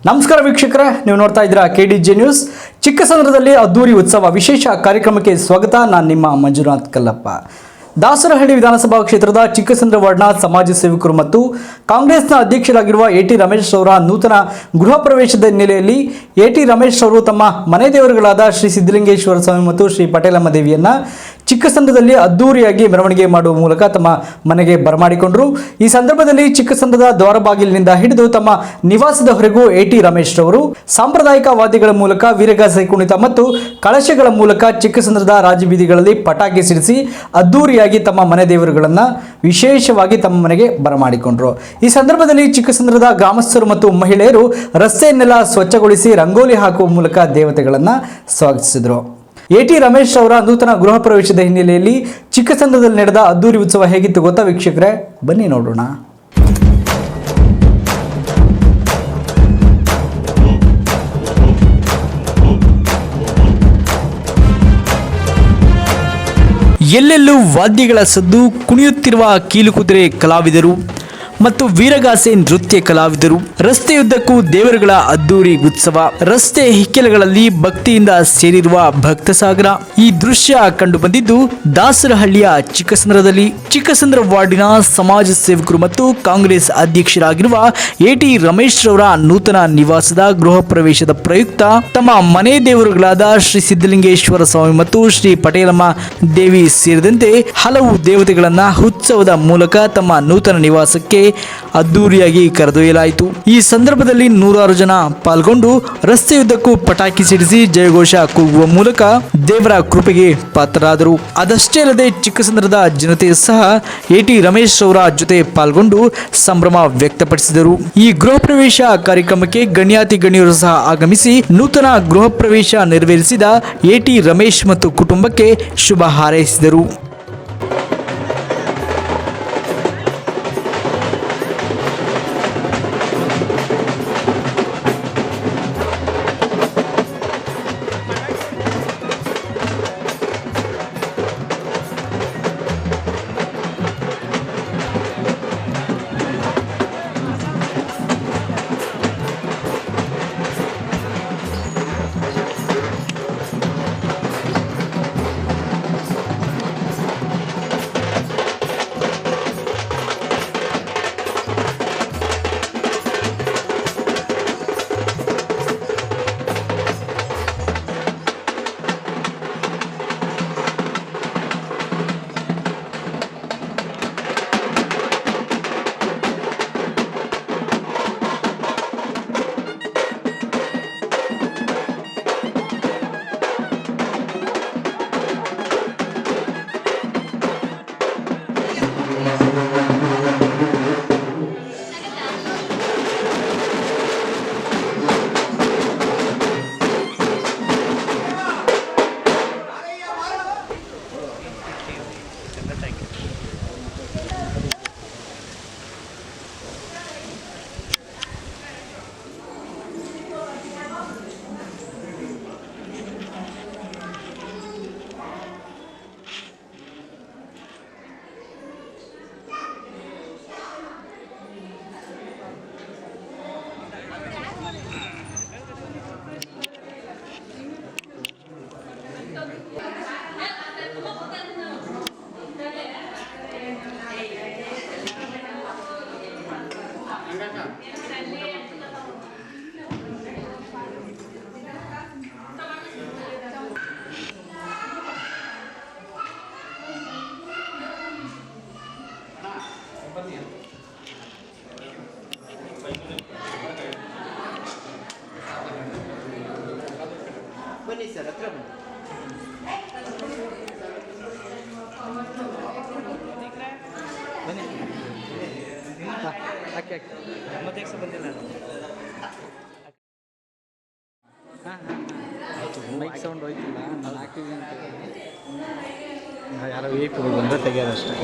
ನಮಸ್ಕಾರ ವೀಕ್ಷಕರೇ, ನೀವು ನೋಡ್ತಾ ಇದ್ದೀರಾ KDJ ನ್ಯೂಸ್. ಚಿಕ್ಕಸಂದ್ರದಲ್ಲಿ ಅದ್ದೂರಿ ಉತ್ಸವ ವಿಶೇಷ ಕಾರ್ಯಕ್ರಮಕ್ಕೆ ಸ್ವಾಗತ. ನಾನು ನಿಮ್ಮ ಮಂಜುನಾಥ್ ಕಲ್ಲಪ್ಪ. ದಾಸರಹಳ್ಳಿ ವಿಧಾನಸಭಾ ಕ್ಷೇತ್ರದ ಚಿಕ್ಕಸಂದ್ರ ವಾರ್ಡ್ನ ಸಮಾಜ ಸೇವಕರು ಮತ್ತು ಕಾಂಗ್ರೆಸ್ನ ಅಧ್ಯಕ್ಷರಾಗಿರುವ AT ರಮೇಶ್ ಅವರ ನೂತನ ಗೃಹ ಪ್ರವೇಶದ ಹಿನ್ನೆಲೆಯಲ್ಲಿ AT ರಮೇಶ್ ಅವರು ತಮ್ಮ ಮನೆ ದೇವರುಗಳಾದ ಶ್ರೀ ಸಿದ್ಧಲಿಂಗೇಶ್ವರ ಸ್ವಾಮಿ ಮತ್ತು ಶ್ರೀ ಪಟೇಲಮ್ಮ ದೇವಿಯನ್ನ ಚಿಕ್ಕಸಂದ್ರದಲ್ಲಿ ಅದ್ದೂರಿಯಾಗಿ ಮೆರವಣಿಗೆ ಮಾಡುವ ಮೂಲಕ ತಮ್ಮ ಮನೆಗೆ ಬರಮಾಡಿಕೊಂಡರು. ಈ ಸಂದರ್ಭದಲ್ಲಿ ಚಿಕ್ಕಸಂದ್ರದ ದ್ವಾರಬಾಗಿಲಿನಿಂದ ಹಿಡಿದು ತಮ್ಮ ನಿವಾಸದವರೆಗೂ AT ರಮೇಶ್ ರವರು ಸಾಂಪ್ರದಾಯಿಕ ವಾದ್ಯಗಳ ಮೂಲಕ ವೀರಗಾಸೆ ಕುಣಿತ ಮತ್ತು ಕಳಶಗಳ ಮೂಲಕ ಚಿಕ್ಕಸಂದ್ರದ ರಾಜಬೀದಿಗಳಲ್ಲಿ ಪಟಾಕಿ ಸಿಡಿಸಿ ಅದ್ದೂರಿಯಾಗಿ ತಮ್ಮ ಮನೆ ದೇವರುಗಳನ್ನು ವಿಶೇಷವಾಗಿ ತಮ್ಮ ಮನೆಗೆ ಬರಮಾಡಿಕೊಂಡರು. ಈ ಸಂದರ್ಭದಲ್ಲಿ ಚಿಕ್ಕಸಂದ್ರದ ಗ್ರಾಮಸ್ಥರು ಮತ್ತು ಮಹಿಳೆಯರು ರಸ್ತೆಯನ್ನೆಲ್ಲ ಸ್ವಚ್ಛಗೊಳಿಸಿ ರಂಗೋಲಿ ಹಾಕುವ ಮೂಲಕ ದೇವತೆಗಳನ್ನು ಸ್ವಾಗತಿಸಿದರು. AT ರಮೇಶ್ ಅವರ ನೂತನ ಗೃಹ ಪ್ರವೇಶದ ಹಿನ್ನೆಲೆಯಲ್ಲಿ ಚಿಕ್ಕಸಂದ್ರದಲ್ಲಿ ನಡೆದ ಅದ್ದೂರಿ ಉತ್ಸವ ಹೇಗಿತ್ತು ಗೊತ್ತಾ ವೀಕ್ಷಕರೇ? ಬನ್ನಿ ನೋಡೋಣ. ಎಲ್ಲೆಲ್ಲೂ ವಾದ್ಯಗಳ ಸದ್ದು, ಕುಣಿಯುತ್ತಿರುವ ಕೀಲುಕುದುರೆ ಕಲಾವಿದರು ಮತ್ತು ವೀರಗಾಸೆ ನೃತ್ಯ ಕಲಾವಿದರು, ರಸ್ತೆಯುದ್ದಕ್ಕೂ ದೇವರುಗಳ ಅದ್ದೂರಿ ಉತ್ಸವ, ರಸ್ತೆ ಹಿಕ್ಕೆಲಗಳಲ್ಲಿ ಭಕ್ತಿಯಿಂದ ಸೇರಿರುವ ಭಕ್ತ ಸಾಗರ. ಈ ದೃಶ್ಯ ಕಂಡು ಬಂದಿದ್ದು ದಾಸರಹಳ್ಳಿಯ ಚಿಕ್ಕಸಂದ್ರದಲ್ಲಿ. ಚಿಕ್ಕಸಂದ್ರ ವಾರ್ಡಿನ ಸಮಾಜ ಸೇವಕರು ಮತ್ತು ಕಾಂಗ್ರೆಸ್ ಅಧ್ಯಕ್ಷರಾಗಿರುವ AT ರಮೇಶ್ ರವರ ನೂತನ ನಿವಾಸದ ಗೃಹ ಪ್ರವೇಶದ ಪ್ರಯುಕ್ತ ತಮ್ಮ ಮನೆ ದೇವರುಗಳಾದ ಶ್ರೀ ಸಿದ್ಧಲಿಂಗೇಶ್ವರ ಸ್ವಾಮಿ ಮತ್ತು ಶ್ರೀ ಪಟೇಲಮ್ಮ ದೇವಿ ಸೇರಿದಂತೆ ಹಲವು ದೇವತೆಗಳನ್ನ ಉತ್ಸವದ ಮೂಲಕ ತಮ್ಮ ನೂತನ ನಿವಾಸಕ್ಕೆ ಅದ್ದೂರಿಯಾಗಿ ಕರೆದೊಯ್ಯಲಾಯಿತು. ಈ ಸಂದರ್ಭದಲ್ಲಿ ನೂರಾರು ಜನ ಪಾಲ್ಗೊಂಡು ರಸ್ತೆಯುದ್ದಕ್ಕೂ ಪಟಾಕಿ ಸಿಡಿಸಿ ಜಯಘೋಷ ಕೂಗುವ ಮೂಲಕ ದೇವರ ಕೃಪೆಗೆ ಪಾತ್ರರಾದರು. ಅದಷ್ಟೇ ಅಲ್ಲದೆ ಚಿಕ್ಕಸಂದ್ರದ ಜನತೆ ಸಹ AT ರಮೇಶ್ ಅವರ ಜೊತೆ ಪಾಲ್ಗೊಂಡು ಸಂಭ್ರಮ ವ್ಯಕ್ತಪಡಿಸಿದರು. ಈ ಗೃಹ ಪ್ರವೇಶ ಕಾರ್ಯಕ್ರಮಕ್ಕೆ ಗಣ್ಯಾತಿ ಗಣ್ಯರು ಸಹ ಆಗಮಿಸಿ ನೂತನ ಗೃಹ ಪ್ರವೇಶ ನೆರವೇರಿಸಿದ AT ರಮೇಶ್ ಮತ್ತು ಕುಟುಂಬಕ್ಕೆ ಶುಭ ಹಾರೈಸಿದರು. ಬನ್ನಿ ಸರ್, ಹತ್ರ ಬನ್ನಿ. ಮತ್ತೆ ಬಂದಿಲ್ಲ. ಮೈಕ್ ಸೌಂಡ್ ಹೋಯ್ತಿಲ್ಲ, ನಾನು ಹಾಕ್ತೀವಿ ಅಂತ ಯಾರೋ VIP ಬಂದರೆ ತೆಗೆಯೋದಷ್ಟೇ.